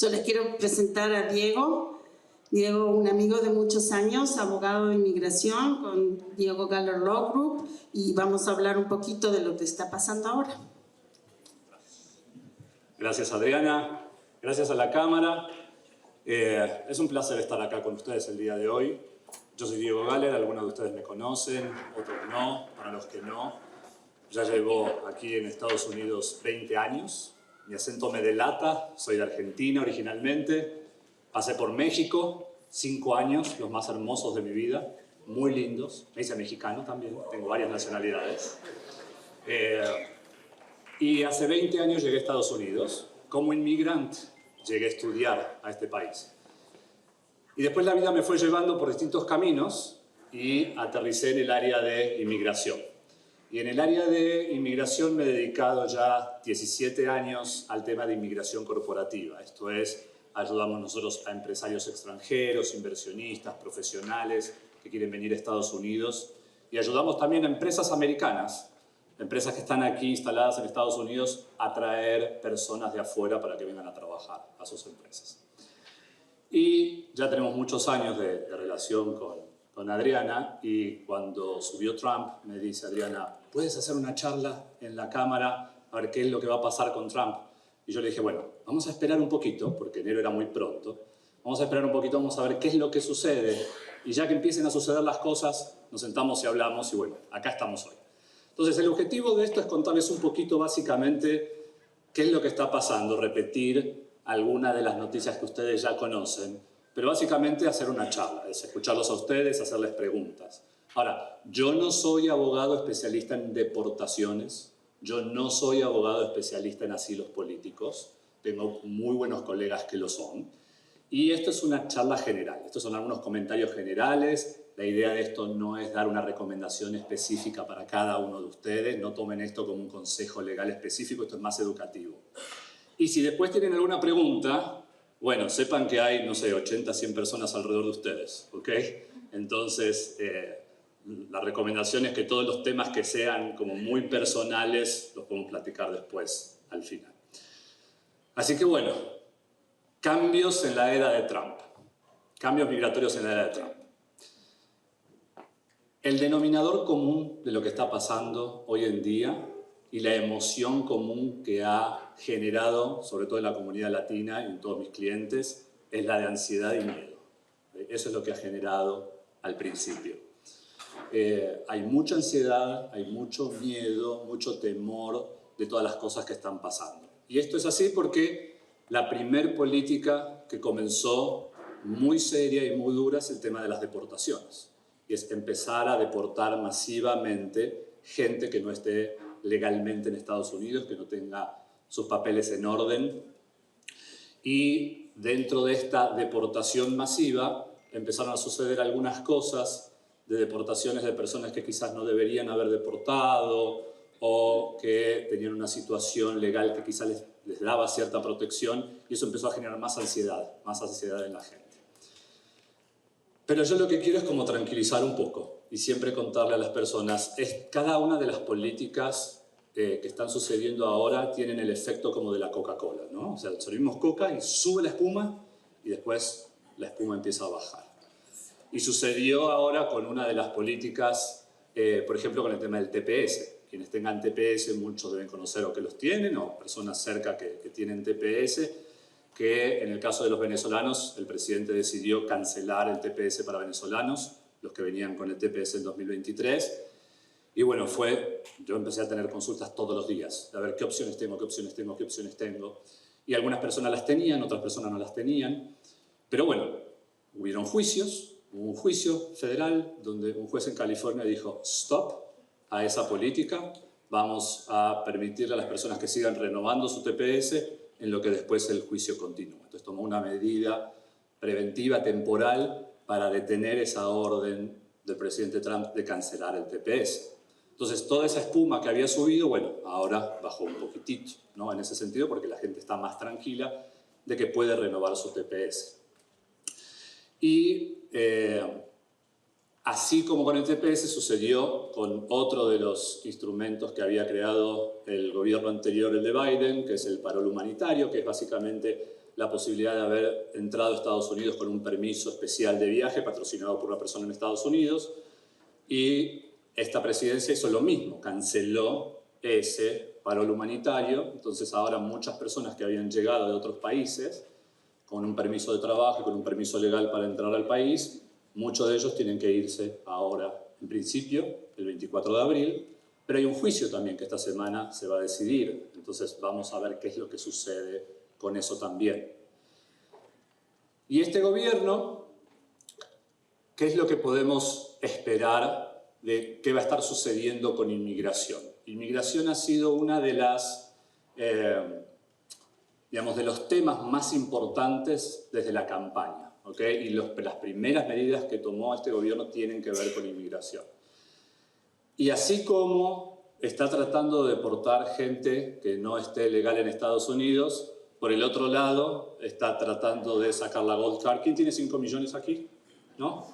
Yo les quiero presentar a Diego. Diego, un amigo de muchos años, abogado de inmigración con Diego Galler Law Group, y vamos a hablar un poquito de lo que está pasando ahora. Gracias, Adriana. Gracias a la Cámara. Es un placer estar acá con ustedes el día de hoy. Yo soy Diego Galler, algunos de ustedes me conocen, otros no. Para los que no, ya llevo aquí en Estados Unidos 20 años. Mi acento me delata, soy de Argentina originalmente. Pasé por México, 5 años, los más hermosos de mi vida, muy lindos. Me hice mexicano también, tengo varias nacionalidades. Y hace 20 años llegué a Estados Unidos. Como inmigrante llegué a estudiar a este país. Y después la vida me fue llevando por distintos caminos y aterricé en el área de inmigración. Y en el área de inmigración me he dedicado ya 17 años al tema de inmigración corporativa. Esto es, ayudamos nosotros a empresarios extranjeros, inversionistas, profesionales que quieren venir a Estados Unidos. Y ayudamos también a empresas americanas, empresas que están aquí instaladas en Estados Unidos, a traer personas de afuera para que vengan a trabajar a sus empresas. Y ya tenemos muchos años de relación con Adriana, y cuando subió Trump me dice: Adriana, ¿puedes hacer una charla en la Cámara a ver qué es lo que va a pasar con Trump? Y yo le dije, bueno, vamos a esperar un poquito, porque enero era muy pronto. Vamos a esperar un poquito, vamos a ver qué es lo que sucede. Y ya que empiecen a suceder las cosas, nos sentamos y hablamos, y bueno, acá estamos hoy. Entonces, el objetivo de esto es contarles un poquito, básicamente, qué es lo que está pasando, repetir algunas de las noticias que ustedes ya conocen, pero básicamente hacer una charla, es escucharlos a ustedes, hacerles preguntas. Ahora, yo no soy abogado especialista en deportaciones, yo no soy abogado especialista en asilos políticos, tengo muy buenos colegas que lo son, y esto es una charla general, estos son algunos comentarios generales. La idea de esto no es dar una recomendación específica para cada uno de ustedes, no tomen esto como un consejo legal específico, esto es más educativo. Y si después tienen alguna pregunta, bueno, sepan que hay, no sé, 80, 100 personas alrededor de ustedes, ¿ok? Entonces, la recomendación es que todos los temas que sean como muy personales los podemos platicar después, al final. Así que bueno, cambios en la era de Trump, cambios migratorios en la era de Trump. El denominador común de lo que está pasando hoy en día y la emoción común que ha generado, sobre todo en la comunidad latina y en todos mis clientes, es la de ansiedad y miedo. Eso es lo que ha generado al principio. Hay mucha ansiedad, hay mucho miedo, mucho temor de todas las cosas que están pasando. Y esto es así porque la primer política que comenzó muy seria y muy dura es el tema de las deportaciones. Y es empezar a deportar masivamente gente que no esté legalmente en Estados Unidos, que no tenga sus papeles en orden. Y dentro de esta deportación masiva empezaron a suceder algunas cosas de deportaciones de personas que quizás no deberían haber deportado o que tenían una situación legal que quizás les daba cierta protección, y eso empezó a generar más ansiedad en la gente. Pero yo lo que quiero es como tranquilizar un poco y siempre contarle a las personas, cada una de las políticas que están sucediendo ahora tienen el efecto como de la Coca-Cola, ¿no? O sea, servimos Coca y sube la espuma y después la espuma empieza a bajar. Y sucedió ahora con una de las políticas, por ejemplo, con el tema del TPS. Quienes tengan TPS, muchos deben conocer o que los tienen, o personas cerca que tienen TPS, que en el caso de los venezolanos, el presidente decidió cancelar el TPS para venezolanos, los que venían con el TPS en 2023. Y bueno, yo empecé a tener consultas todos los días, a ver qué opciones tengo, qué opciones tengo, qué opciones tengo. Y algunas personas las tenían, otras personas no las tenían. Pero bueno, hubieron juicios, hubo un juicio federal donde un juez en California dijo stop a esa política, vamos a permitirle a las personas que sigan renovando su TPS en lo que después el juicio continúa. Entonces tomó una medida preventiva temporal para detener esa orden del presidente Trump de cancelar el TPS. Entonces toda esa espuma que había subido, bueno, ahora bajó un poquitito, ¿no? En ese sentido, porque la gente está más tranquila de que puede renovar su TPS. Y así como con el TPS sucedió con otro de los instrumentos que había creado el gobierno anterior, el de Biden, que es el parol humanitario, que es básicamente la posibilidad de haber entrado a Estados Unidos con un permiso especial de viaje patrocinado por una persona en Estados Unidos, y esta presidencia hizo lo mismo, canceló ese parol humanitario. Entonces ahora muchas personas que habían llegado de otros países con un permiso de trabajo y con un permiso legal para entrar al país, muchos de ellos tienen que irse ahora, en principio, el 24 de abril, pero hay un juicio también que esta semana se va a decidir, entonces vamos a ver qué es lo que sucede con eso también. Y este gobierno, ¿qué es lo que podemos esperar de qué va a estar sucediendo con inmigración? Inmigración ha sido una de las, de los temas más importantes desde la campaña, ¿okay? Y las primeras medidas que tomó este gobierno tienen que ver con inmigración. Y así como está tratando de deportar gente que no esté legal en Estados Unidos, por el otro lado está tratando de sacar la Gold Card. ¿Quién tiene 5 millones aquí? ¿No?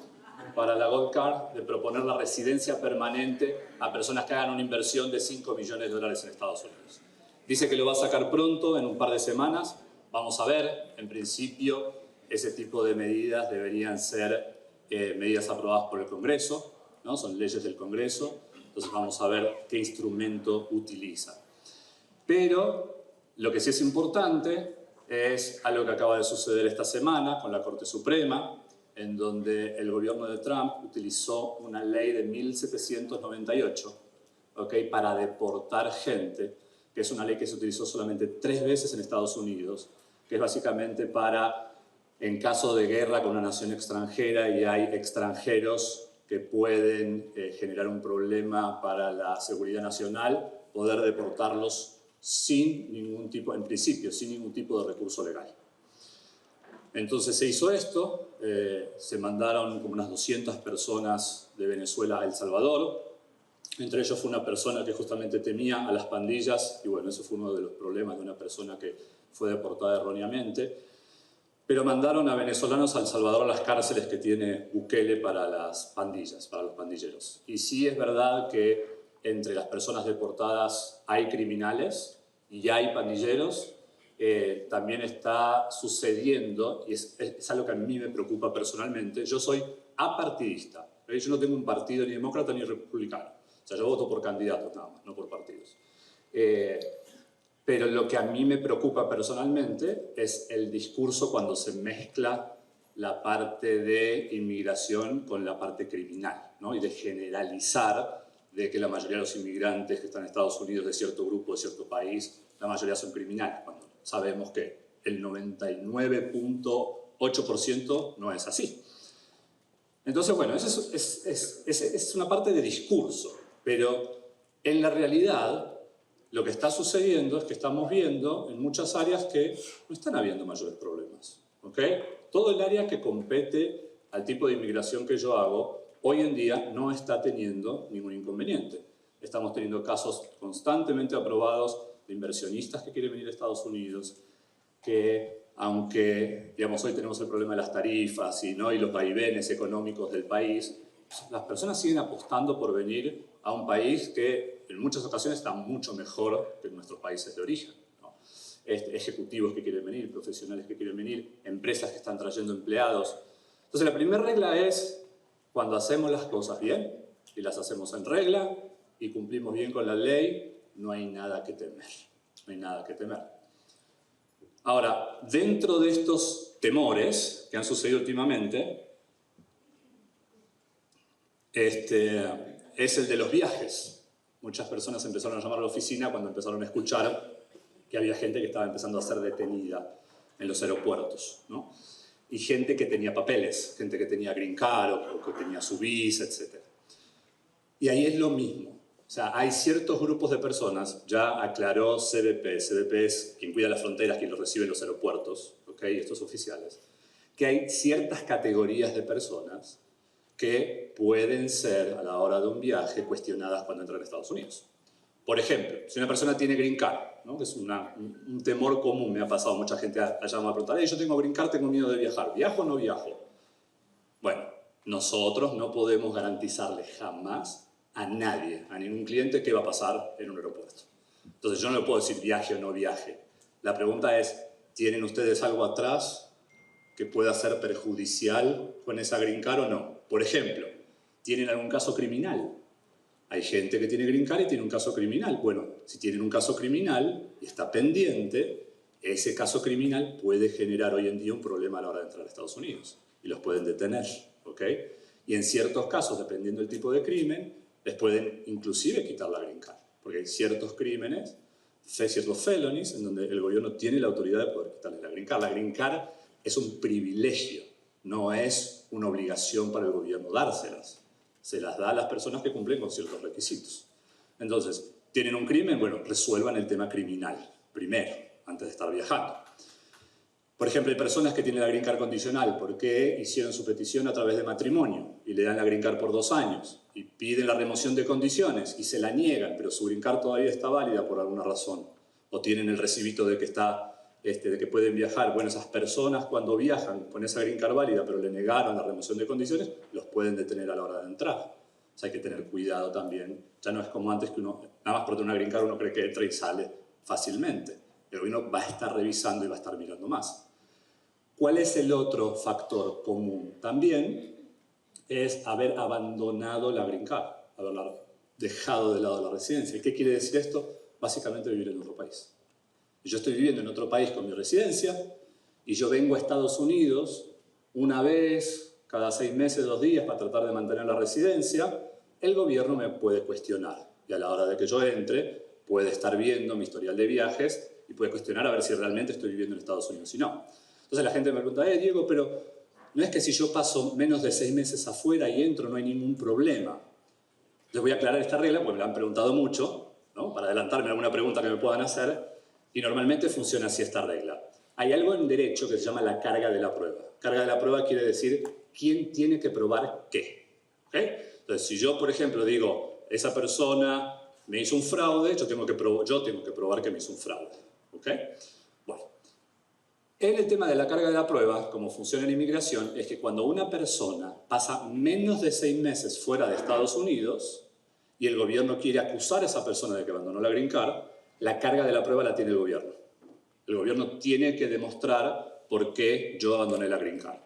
Para la Gold Card, de proponer la residencia permanente a personas que hagan una inversión de 5 millones de dólares en Estados Unidos. Dice que lo va a sacar pronto, en un par de semanas. Vamos a ver. En principio, ese tipo de medidas deberían ser medidas aprobadas por el Congreso, ¿no? Son leyes del Congreso. Entonces vamos a ver qué instrumento utiliza. Pero lo que sí es importante es algo que acaba de suceder esta semana con la Corte Suprema, en donde el gobierno de Trump utilizó una ley de 1798, ¿okay? Para deportar gente, que es una ley que se utilizó solamente 3 veces en Estados Unidos, que es básicamente para, en caso de guerra con una nación extranjera y hay extranjeros que pueden generar un problema para la seguridad nacional, poder deportarlos sin ningún tipo, en principio, sin ningún tipo de recurso legal. Entonces se hizo esto, se mandaron como unas 200 personas de Venezuela a El Salvador. Entre ellos fue una persona que justamente temía a las pandillas, y bueno, eso fue uno de los problemas de una persona que fue deportada erróneamente. Pero mandaron a venezolanos a El Salvador a las cárceles que tiene Bukele para las pandillas, para los pandilleros. Y sí es verdad que entre las personas deportadas hay criminales y hay pandilleros. También está sucediendo, y es algo que a mí me preocupa personalmente. Yo soy apartidista, yo no tengo un partido ni demócrata ni republicano. O sea, yo voto por candidatos nada más, no por partidos. Pero lo que a mí me preocupa personalmente es el discurso cuando se mezcla la parte de inmigración con la parte criminal, ¿no? Y de generalizar de que la mayoría de los inmigrantes que están en Estados Unidos de cierto grupo, de cierto país, la mayoría son criminales, cuando sabemos que el 99.8% no es así. Entonces, bueno, eso es una parte de discurso, pero en la realidad lo que está sucediendo es que estamos viendo en muchas áreas que no están habiendo mayores problemas, ¿okay? Todo el área que compete al tipo de inmigración que yo hago, hoy en día no está teniendo ningún inconveniente. Estamos teniendo casos constantemente aprobados de inversionistas que quieren venir a Estados Unidos, que aunque, digamos, hoy tenemos el problema de las tarifas y los vaivenes económicos del país, las personas siguen apostando por venir a un país que en muchas ocasiones está mucho mejor que nuestros países de origen, ¿no? Ejecutivos que quieren venir, profesionales que quieren venir, empresas que están trayendo empleados. Entonces la primera regla es, cuando hacemos las cosas bien y las hacemos en regla y cumplimos bien con la ley, no hay nada que temer, no hay nada que temer. Ahora, dentro de estos temores que han sucedido últimamente, es el de los viajes. Muchas personas empezaron a llamar a la oficina cuando empezaron a escuchar que había gente que estaba empezando a ser detenida en los aeropuertos, ¿no? Y gente que tenía papeles, gente que tenía green card o que tenía su visa, etc. Y ahí es lo mismo. O sea, hay ciertos grupos de personas, ya aclaró CBP. CBP es quien cuida las fronteras, quien los recibe en los aeropuertos, ¿okay? Estos oficiales, que hay ciertas categorías de personas que pueden ser, a la hora de un viaje, cuestionadas cuando entran a Estados Unidos. Por ejemplo, si una persona tiene green card, ¿no? Que es un temor común, me ha pasado, mucha gente ha llamado a preguntar, yo tengo green card, tengo miedo de viajar, ¿viajo o no viajo? Bueno, nosotros no podemos garantizarle jamás a nadie, a ningún cliente, qué va a pasar en un aeropuerto. Entonces yo no le puedo decir viaje o no viaje. La pregunta es, ¿Tienen ustedes algo atrás que pueda ser perjudicial con esa green card o no? Por ejemplo, ¿tienen algún caso criminal? Hay gente que tiene green card y tiene un caso criminal. Bueno, si tienen un caso criminal y está pendiente, ese caso criminal puede generar hoy en día un problema a la hora de entrar a Estados Unidos y los pueden detener, ¿ok? Y en ciertos casos, dependiendo del tipo de crimen, les pueden inclusive quitar la green card, porque hay ciertos crímenes, ciertos felonies, en donde el gobierno tiene la autoridad de poder quitarles la green card. La green card es un privilegio, no es una obligación para el gobierno dárselas. Se las da a las personas que cumplen con ciertos requisitos. Entonces, ¿tienen un crimen? Bueno, resuelvan el tema criminal primero, antes de estar viajando. Por ejemplo, hay personas que tienen la green card condicional porque hicieron su petición a través de matrimonio y le dan la green card por 2 años y piden la remoción de condiciones y se la niegan, pero su green card todavía está válida por alguna razón. O tienen el recibito de que de que pueden viajar. Bueno, esas personas cuando viajan con esa green card válida pero le negaron la remoción de condiciones, los pueden detener a la hora de entrar. O sea, hay que tener cuidado también. Ya no es como antes que uno, nada más por tener una green card, uno cree que entra y sale fácilmente. El gobierno va a estar revisando y va a estar mirando más. ¿Cuál es el otro factor común? También es haber abandonado la green card, haberla dejado de lado la residencia. ¿Y qué quiere decir esto? Básicamente vivir en otro país. Yo estoy viviendo en otro país con mi residencia y yo vengo a Estados Unidos una vez cada 6 meses, 2 días para tratar de mantener la residencia. El gobierno me puede cuestionar y a la hora de que yo entre puede estar viendo mi historial de viajes y puede cuestionar a ver si realmente estoy viviendo en Estados Unidos o no. Entonces la gente me pregunta, Diego, pero no es que si yo paso menos de 6 meses afuera y entro no hay ningún problema. Les voy a aclarar esta regla porque me la han preguntado mucho, ¿no? Para adelantarme a alguna pregunta que me puedan hacer. Y normalmente funciona así esta regla. Hay algo en derecho que se llama la carga de la prueba. Carga de la prueba quiere decir quién tiene que probar qué. ¿Okay? Entonces, si yo, por ejemplo, digo, esa persona me hizo un fraude, yo tengo que probar que me hizo un fraude. ¿Okay? Bueno, en el tema de la carga de la prueba, como funciona en inmigración, es que cuando una persona pasa menos de 6 meses fuera de Estados Unidos y el gobierno quiere acusar a esa persona de que abandonó la green card, la carga de la prueba la tiene el gobierno. El gobierno tiene que demostrar por qué yo abandoné la green card.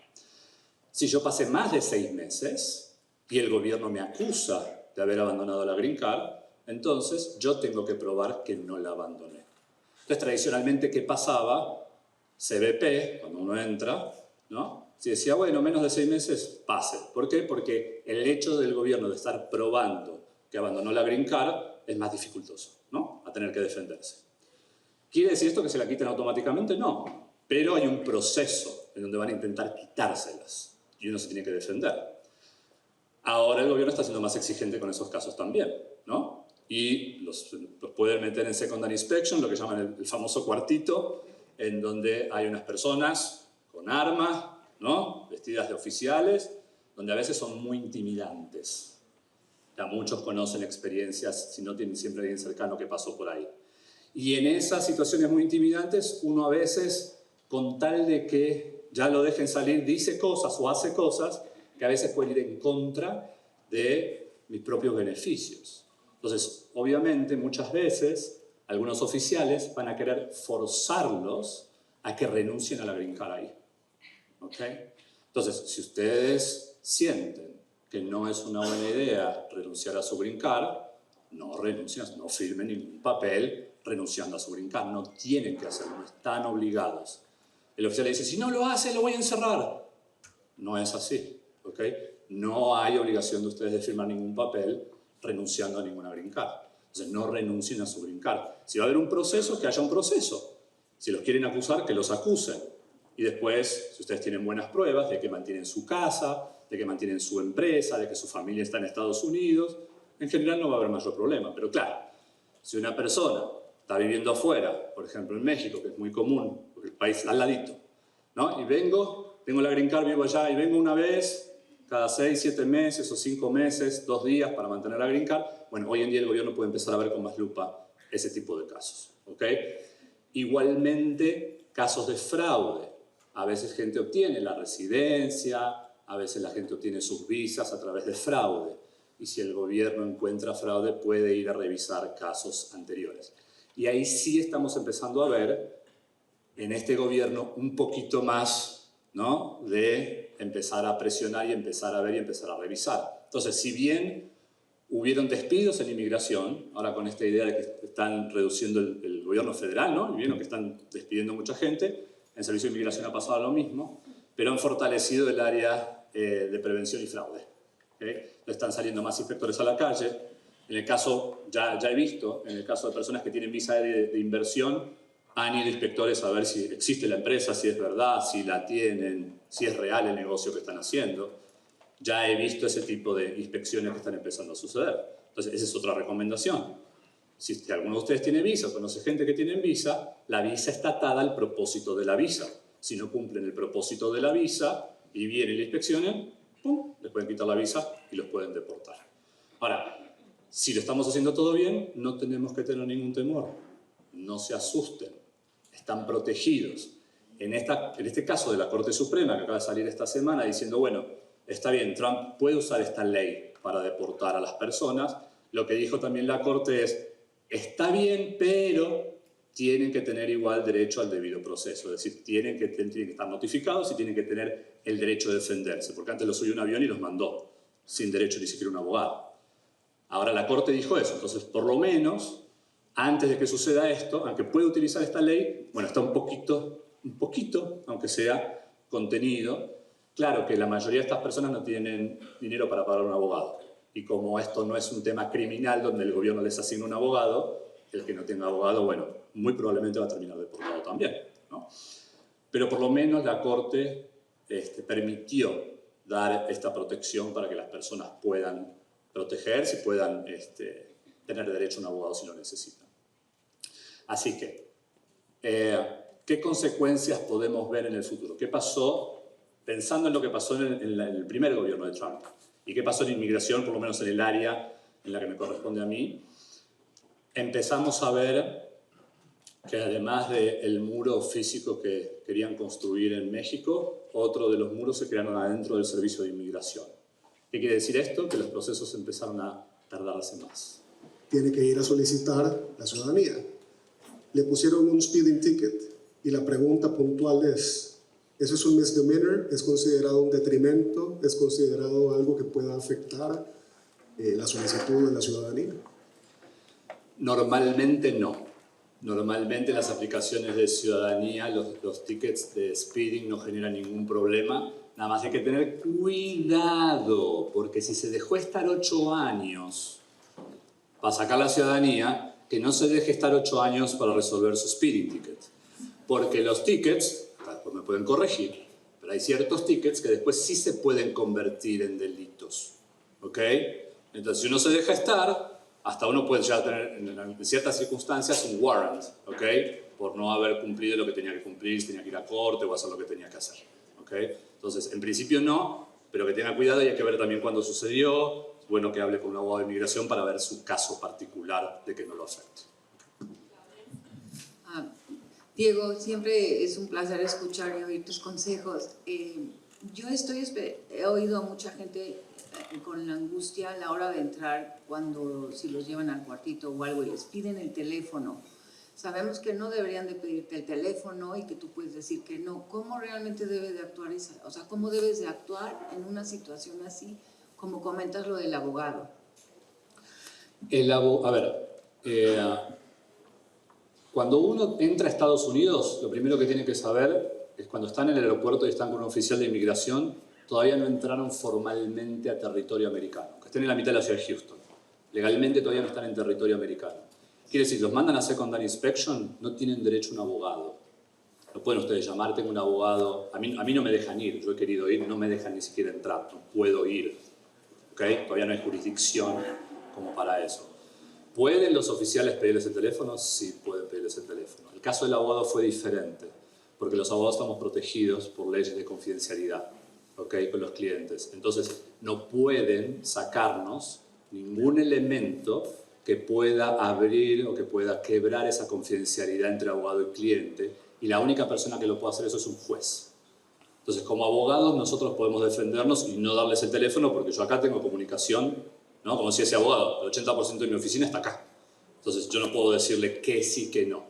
Si yo pasé más de 6 meses y el gobierno me acusa de haber abandonado la green card, entonces yo tengo que probar que no la abandoné. Entonces, tradicionalmente, ¿qué pasaba? CBP, cuando uno entra, ¿no? Si decía, bueno, menos de 6 meses, pase. ¿Por qué? Porque el hecho del gobierno de estar probando que abandonó la green card es más dificultoso, ¿no? A tener que defenderse. ¿Quiere decir esto que se la quiten automáticamente? No. Pero hay un proceso en donde van a intentar quitárselas y uno se tiene que defender. Ahora el gobierno está siendo más exigente con esos casos también, ¿no? Y los pueden meter en secondary inspection, lo que llaman el famoso cuartito, en donde hay unas personas con armas, ¿no? Vestidas de oficiales, donde a veces son muy intimidantes. Ya muchos conocen experiencias, si no tienen siempre alguien cercano que pasó por ahí. Y en esas situaciones muy intimidantes, uno a veces, con tal de que ya lo dejen salir, dice cosas o hace cosas que a veces pueden ir en contra de mis propios beneficios. Entonces, obviamente, muchas veces, algunos oficiales van a querer forzarlos a que renuncien a la green card ahí. ¿Okay? Entonces, si ustedes sienten que no es una buena idea renunciar a su green card, no renuncien, no firmen ningún papel renunciando a su green card. No tienen que hacerlo, no están obligados. El oficial le dice, si no lo hace, lo voy a encerrar. No es así, ¿ok? No hay obligación de ustedes de firmar ningún papel renunciando a ninguna green card. Entonces, no renuncien a su green card. Si va a haber un proceso, que haya un proceso. Si los quieren acusar, que los acusen. Y después, si ustedes tienen buenas pruebas de que mantienen su casa, de que mantienen su empresa, de que su familia está en Estados Unidos, en general no va a haber mayor problema. Pero claro, si una persona está viviendo afuera, por ejemplo en México, que es muy común, porque el país al ladito, ¿no? Y tengo la green card, vivo allá, y vengo una vez cada 6, 7 meses o 5 meses, 2 días para mantener la green card, bueno, hoy en día el gobierno puede empezar a ver con más lupa ese tipo de casos, ¿ok? Igualmente, casos de fraude. A veces gente obtiene la residencia, a veces la gente obtiene sus visas a través de fraude. Y si el gobierno encuentra fraude, puede ir a revisar casos anteriores. Y ahí sí estamos empezando a ver en este gobierno un poquito más, ¿no?, de empezar a presionar y empezar a ver y empezar a revisar. Entonces, si bien hubieron despidos en inmigración, ahora con esta idea de que están reduciendo el gobierno federal, ¿no?, y vieron que están despidiendo mucha gente, en servicio de inmigración ha pasado lo mismo, pero han fortalecido el área de prevención y fraude. ¿Okay? Están saliendo más inspectores a la calle. En el caso, ya he visto, en el caso de personas que tienen visa de inversión, han ido inspectores a ver si existe la empresa, si es verdad, si la tienen, si es real el negocio que están haciendo. Ya he visto ese tipo de inspecciones que están empezando a suceder. Entonces, esa es otra recomendación. Si alguno de ustedes tiene visa o conoce gente que tiene visa, la visa está atada al propósito de la visa. Si no cumplen el propósito de la visa y vienen y la inspeccionan, ¡pum!, les pueden quitar la visa y los pueden deportar. Ahora, si lo estamos haciendo todo bien, no tenemos que tener ningún temor. No se asusten. Están protegidos. En este caso de la Corte Suprema, que acaba de salir esta semana, diciendo, bueno, está bien, Trump puede usar esta ley para deportar a las personas. Lo que dijo también la Corte es, está bien, pero tienen que tener igual derecho al debido proceso. Es decir, tienen que estar notificados y tienen que tener el derecho de defenderse. Porque antes los subió un avión y los mandó, sin derecho ni siquiera a un abogado. Ahora la Corte dijo eso. Entonces, por lo menos, antes de que suceda esto, aunque pueda utilizar esta ley, bueno, está un poquito, aunque sea contenido. Claro que la mayoría de estas personas no tienen dinero para pagar un abogado. Y como esto no es un tema criminal donde el gobierno les asigna un abogado, el que no tenga abogado, bueno, muy probablemente va a terminar deportado también, ¿no? Pero por lo menos la Corte permitió dar esta protección para que las personas puedan protegerse y puedan tener derecho a un abogado si lo necesitan. Así que, ¿qué consecuencias podemos ver en el futuro? ¿Qué pasó? Pensando en lo que pasó en el primer gobierno de Trump y qué pasó en inmigración, por lo menos en el área en la que me corresponde a mí, empezamos a ver que además del muro físico que querían construir en México, otro de los muros se crearon adentro del servicio de inmigración. ¿Qué quiere decir esto? Que los procesos empezaron a tardarse más. Tiene que ir a solicitar la ciudadanía. Le pusieron un speeding ticket y la pregunta puntual es, ¿eso es un misdemeanor? ¿Es considerado un detrimento? ¿Es considerado algo que pueda afectar la solicitud de la ciudadanía? Normalmente no. Normalmente las aplicaciones de ciudadanía, los tickets de speeding no generan ningún problema. Nada más hay que tener cuidado, porque si se dejó estar 8 años para sacar la ciudadanía, que no se deje estar 8 años para resolver su speeding ticket. Porque los tickets, después me pueden corregir, pero hay ciertos tickets que después sí se pueden convertir en delitos. ¿Ok? Entonces, si uno se deja estar, hasta uno puede ya tener, en ciertas circunstancias, un warrant, ¿ok? Por no haber cumplido lo que tenía que cumplir, si tenía que ir a corte o hacer lo que tenía que hacer, ¿ok? Entonces, en principio no, pero que tenga cuidado y hay que ver también cuándo sucedió. Es bueno que hable con un abogado de inmigración para ver su caso particular de que no lo afecte. Diego, siempre es un placer escuchar y oír tus consejos. Yo he oído a mucha gente con la angustia a la hora de entrar si los llevan al cuartito o algo y les piden el teléfono. Sabemos que no deberían de pedirte el teléfono y que tú puedes decir que no. ¿Cómo realmente debe de actuar cómo debes de actuar en una situación así, como comentas lo del abogado? Cuando uno entra a Estados Unidos, lo primero que tiene que saber es cuando están en el aeropuerto y están con un oficial de inmigración, todavía no entraron formalmente a territorio americano, que estén en la mitad de la ciudad de Houston. Legalmente todavía no están en territorio americano. Quiere decir, los mandan a secondary inspection, no tienen derecho a un abogado. No pueden ustedes llamar, tengo un abogado. A mí no me dejan ir, yo he querido ir, no me dejan ni siquiera entrar, no puedo ir. ¿Okay? Todavía no hay jurisdicción como para eso. ¿Pueden los oficiales pedirles el teléfono? Sí, pueden pedirles el teléfono. El caso del abogado fue diferente, porque los abogados estamos protegidos por leyes de confidencialidad, ¿okay? Con los clientes. Entonces, no pueden sacarnos ningún elemento que pueda abrir o que pueda quebrar esa confidencialidad entre abogado y cliente, y la única persona que lo puede hacer eso es un juez. Entonces, como abogados, nosotros podemos defendernos y no darles el teléfono, porque yo acá tengo comunicación, ¿no? Como si ese abogado, el 80% de mi oficina está acá. Entonces, yo no puedo decirle que sí, que no.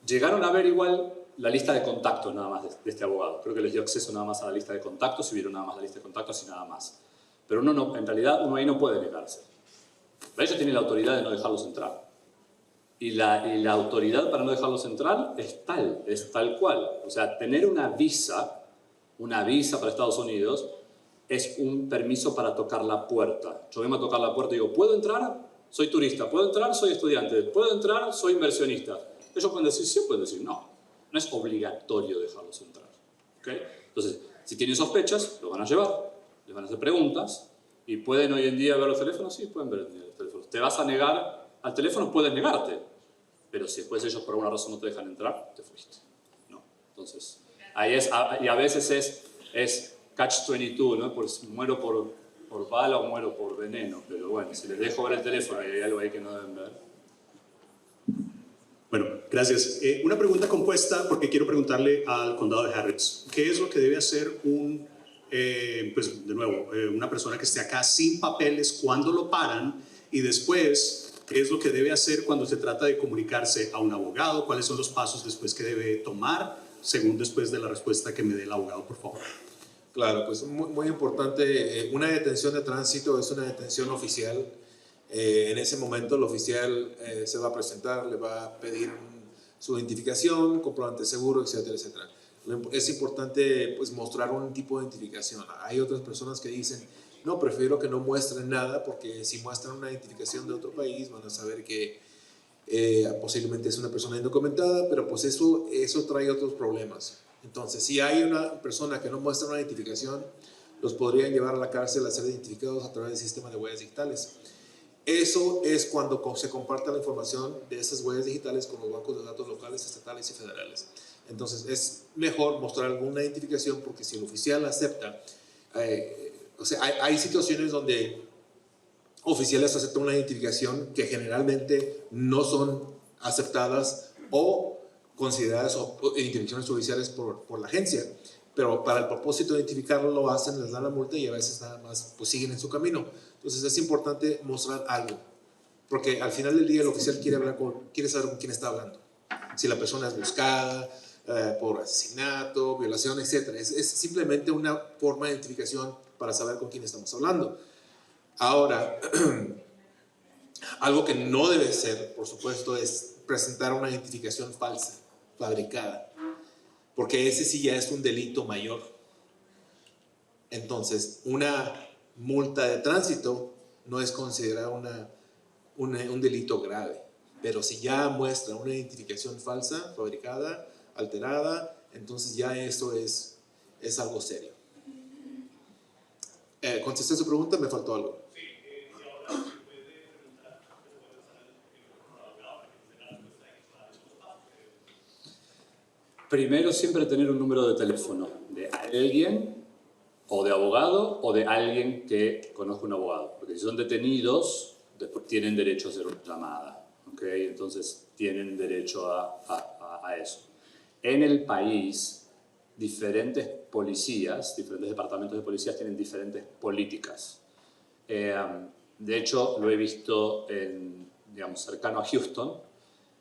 Llegaron a ver igual la lista de contactos nada más de este abogado. Creo que les dio acceso nada más a la lista de contactos y vieron nada más la lista de contactos y nada más. Pero uno no, en realidad uno ahí no puede negarse. Ellos tienen la autoridad de no dejarlos entrar. Y la autoridad para no dejarlos entrar es tal cual. O sea, tener una visa para Estados Unidos es un permiso para tocar la puerta. Yo vengo a tocar la puerta y digo, ¿puedo entrar? Soy turista. ¿Puedo entrar? Soy estudiante. ¿Puedo entrar? Soy inversionista. Ellos pueden decir sí o pueden decir no. No es obligatorio dejarlos entrar. ¿Okay? Entonces, si tienen sospechas, los van a llevar, les van a hacer preguntas y pueden hoy en día ver los teléfonos. Sí, pueden ver los teléfonos. ¿Te vas a negar al teléfono? Puedes negarte. Pero si después ellos por alguna razón no te dejan entrar, te fuiste. ¿No? Entonces, ahí es, y a veces es catch-22, ¿no? Pues muero por bala o muero por veneno. Pero bueno, si les dejo ver el teléfono y hay algo ahí que no deben ver. Bueno, gracias. Una pregunta compuesta porque quiero preguntarle al condado de Harris. ¿Qué es lo que debe hacer pues de nuevo, una persona que esté acá sin papeles cuando lo paran? Y después, ¿qué es lo que debe hacer cuando se trata de comunicarse a un abogado? ¿Cuáles son los pasos después que debe tomar? Según después de la respuesta que me dé el abogado, por favor. Claro, pues muy importante. Una detención de tránsito es una detención oficial. En ese momento el oficial se va a presentar, le va a pedir su identificación, comprobante de seguro, etcétera, etcétera. Es importante pues mostrar un tipo de identificación. Hay otras personas que dicen, no, prefiero que no muestren nada porque si muestran una identificación de otro país van a saber que posiblemente es una persona indocumentada, pero pues eso trae otros problemas. Entonces, si hay una persona que no muestra una identificación, los podrían llevar a la cárcel a ser identificados a través del sistema de huellas digitales. Eso es cuando se comparte la información de esas huellas digitales con los bancos de datos locales, estatales y federales. Entonces, es mejor mostrar alguna identificación porque si el oficial acepta, o sea, hay situaciones donde oficiales aceptan una identificación que generalmente no son aceptadas o consideradas identificaciones oficiales por la agencia, pero para el propósito de identificarlo lo hacen, les dan la multa y a veces nada más pues siguen en su camino. Entonces es importante mostrar algo, porque al final del día el oficial quiere saber con quién está hablando, si la persona es buscada por asesinato, violación, etc. Es simplemente una forma de identificación para saber con quién estamos hablando. Ahora, algo que no debe ser, por supuesto, es presentar una identificación falsa, fabricada, porque ese sí ya es un delito mayor. Entonces, una multa de tránsito no es considerada un delito grave, pero si ya muestra una identificación falsa, fabricada, alterada, entonces ya eso es algo serio. ¿Contesté su pregunta? ¿Me faltó algo? Primero, siempre tener un número de teléfono de alguien, o de abogado, o de alguien que conozca un abogado. Porque si son detenidos, después tienen derecho a hacer una llamada. ¿Okay? Entonces, tienen derecho a eso. En el país, diferentes policías, diferentes departamentos de policías tienen diferentes políticas. De hecho, lo he visto cercano a Houston,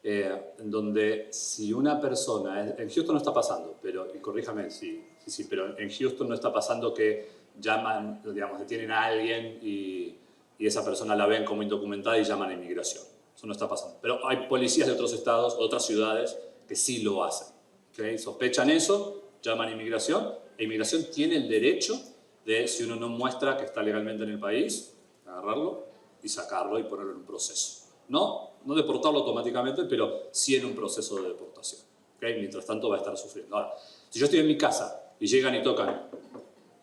en donde si una persona, en Houston no está pasando, pero, y corríjame, sí, pero en Houston no está pasando que llaman, detienen a alguien y esa persona la ven como indocumentada y llaman a inmigración. Eso no está pasando. Pero hay policías de otros estados, otras ciudades, que sí lo hacen. ¿Okay? Sospechan eso, llaman a inmigración, e inmigración tiene el derecho de, si uno no muestra que está legalmente en el país, agarrarlo y sacarlo y ponerlo en un proceso. No deportarlo automáticamente, pero sí en un proceso de deportación. ¿Okay? Mientras tanto va a estar sufriendo. Ahora, si yo estoy en mi casa y llegan y tocan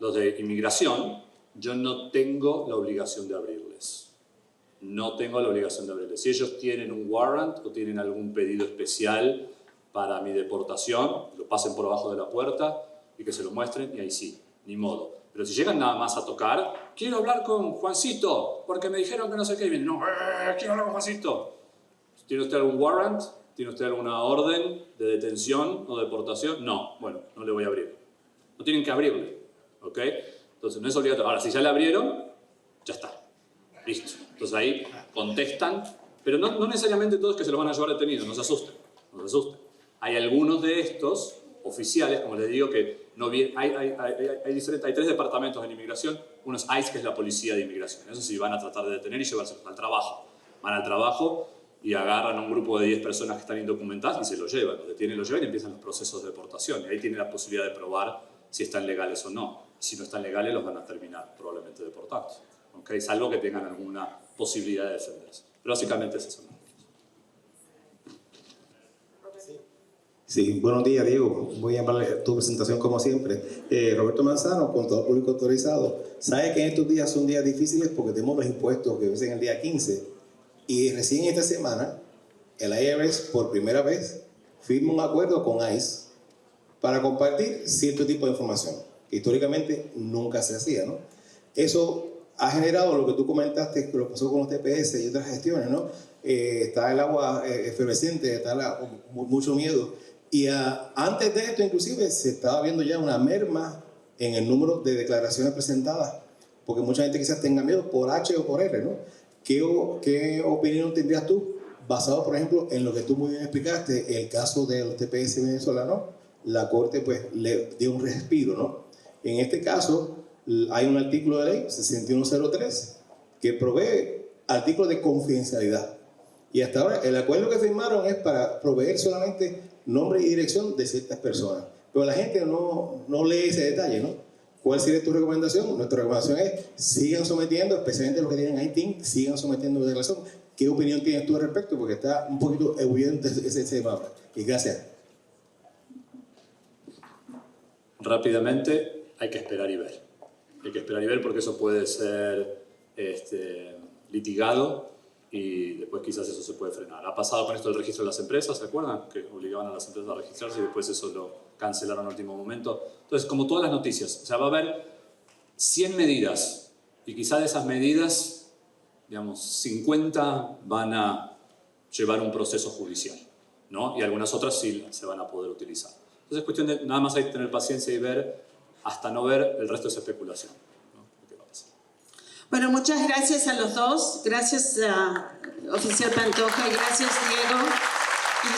los de inmigración, yo no tengo la obligación de abrirles. No tengo la obligación de abrirles. Si ellos tienen un warrant o tienen algún pedido especial para mi deportación, lo pasen por abajo de la puerta y que se lo muestren y ahí sí, ni modo. Pero si llegan nada más a tocar, quiero hablar con Juancito, porque me dijeron que no sé qué, y vienen, no, quiero hablar con Juancito. ¿Tiene usted algún warrant? ¿Tiene usted alguna orden de detención o deportación? No, bueno, no le voy a abrir. No tienen que abrirle, ¿ok? Entonces no es obligatorio. Ahora, si ya le abrieron, ya está, listo. Entonces ahí contestan, pero no necesariamente todos que se los van a llevar detenidos, no se asusten, no se asusten. Hay algunos de estos oficiales, como les digo, que no hay 3 departamentos en inmigración. Uno es ICE, que es la policía de inmigración. Eso sí, van a tratar de detener y llevárselos al trabajo. Van al trabajo y agarran a un grupo de 10 personas que están indocumentadas y se los llevan. Los detienen, los llevan y empiezan los procesos de deportación. Y ahí tienen la posibilidad de probar si están legales o no. Si no están legales, los van a terminar probablemente deportando. ¿Okay? Salvo que tengan alguna posibilidad de defenderse. Pero básicamente es eso. Sí, buenos días, Diego. Voy a llamarle tu presentación como siempre. Roberto Manzano, contador público autorizado. Sabe que en estos días son días difíciles porque tenemos los impuestos que vencen el día 15 y recién esta semana el IRS por primera vez firma un acuerdo con ICE para compartir cierto tipo de información que históricamente nunca se hacía, ¿no? Eso ha generado lo que tú comentaste, que lo pasó con los TPS y otras gestiones, ¿no? Está el agua efervescente, está mucho miedo. Y antes de esto, inclusive, se estaba viendo ya una merma en el número de declaraciones presentadas, porque mucha gente quizás tenga miedo por H o por R, ¿no? ¿Qué opinión tendrías tú, basado, por ejemplo, en lo que tú muy bien explicaste, el caso del TPS venezolano? La Corte, pues, le dio un respiro, ¿no? En este caso, hay un artículo de ley, 6103, que provee artículos de confidencialidad. Y hasta ahora, el acuerdo que firmaron es para proveer solamente nombre y dirección de ciertas personas. Pero la gente no lee ese detalle, ¿no? ¿Cuál sería tu recomendación? Nuestra recomendación es sigan sometiendo, especialmente los que tienen ITIN, sigan sometiendo declaración. ¿Qué opinión tienes tú al respecto? Porque está un poquito evidente ese tema. Y gracias. Rápidamente, hay que esperar y ver. Hay que esperar y ver porque eso puede ser litigado y después quizás eso se puede frenar. Ha pasado con esto del registro de las empresas, ¿se acuerdan? Que obligaban a las empresas a registrarse y después eso lo cancelaron al último momento. Entonces, como todas las noticias, o sea, va a haber 100 medidas y quizás de esas medidas, digamos, 50 van a llevar un proceso judicial, ¿no? Y algunas otras sí se van a poder utilizar. Entonces es cuestión de nada más hay que tener paciencia y ver, hasta no ver, el resto es especulación, ¿no? ¿Qué va a pasar? Bueno, muchas gracias a los dos. Gracias a Oficial Pantoja y gracias, Diego. Y